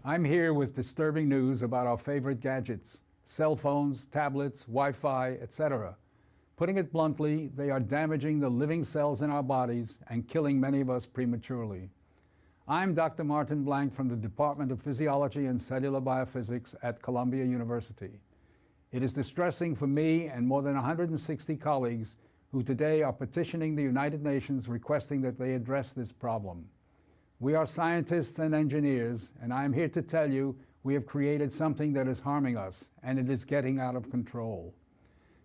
I'm here with disturbing news about our favorite gadgets, cell phones, tablets, Wi-Fi, etc. Putting it bluntly, they are damaging the living cells in our bodies and killing many of us prematurely. I'm Dr. Martin Blank from the Department of Physiology and Cellular Biophysics at Columbia University. It is distressing for me and more than 160 colleagues who today are petitioning the United Nations requesting that they address this problem. We are scientists and engineers, and I am here to tell you we have created something that is harming us, and it is getting out of control.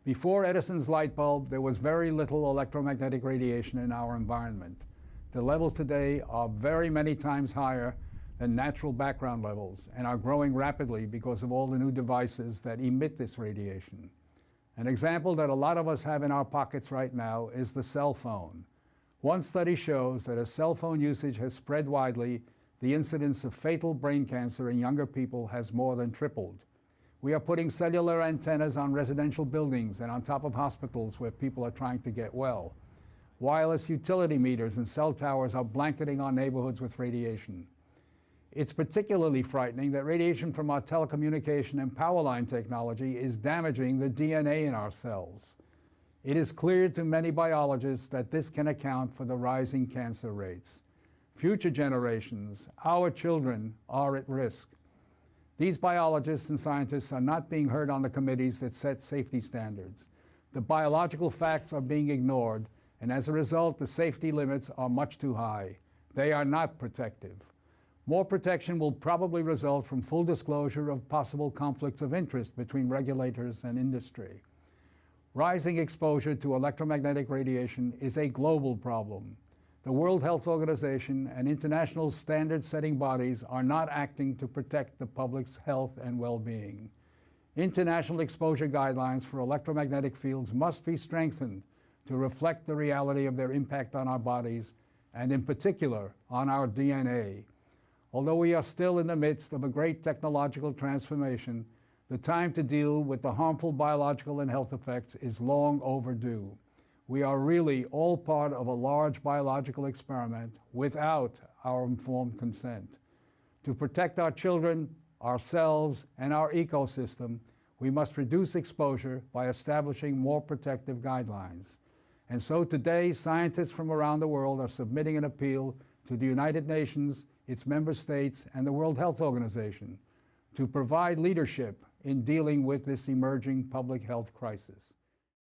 Before Edison's light bulb, there was very little electromagnetic radiation in our environment. The levels today are very many times higher than natural background levels and are growing rapidly because of all the new devices that emit this radiation. An example that a lot of us have in our pockets right now is the cell phone. One study shows that as cell phone usage has spread widely, the incidence of fatal brain cancer in younger people has more than tripled. We are putting cellular antennas on residential buildings and on top of hospitals where people are trying to get well. Wireless utility meters and cell towers are blanketing our neighborhoods with radiation. It's particularly frightening that radiation from our telecommunication and power line technology is damaging the DNA in our cells. It is clear to many biologists that this can account for the rising cancer rates. Future generations, our children, are at risk. These biologists and scientists are not being heard on the committees that set safety standards. The biological facts are being ignored, and as a result, the safety limits are much too high. They are not protective. More protection will probably result from full disclosure of possible conflicts of interest between regulators and industry. Rising exposure to electromagnetic radiation is a global problem. The World Health Organization and international standard-setting bodies are not acting to protect the public's health and well-being. International exposure guidelines for electromagnetic fields must be strengthened to reflect the reality of their impact on our bodies and, in particular, on our DNA. Although we are still in the midst of a great technological transformation, the time to deal with the harmful biological and health effects is long overdue. We are really all part of a large biological experiment without our informed consent. To protect our children, ourselves, and our ecosystem, we must reduce exposure by establishing more protective guidelines. And so today, scientists from around the world are submitting an appeal to the United Nations, its member states, and the World Health Organization to provide leadership in dealing with this emerging public health crisis.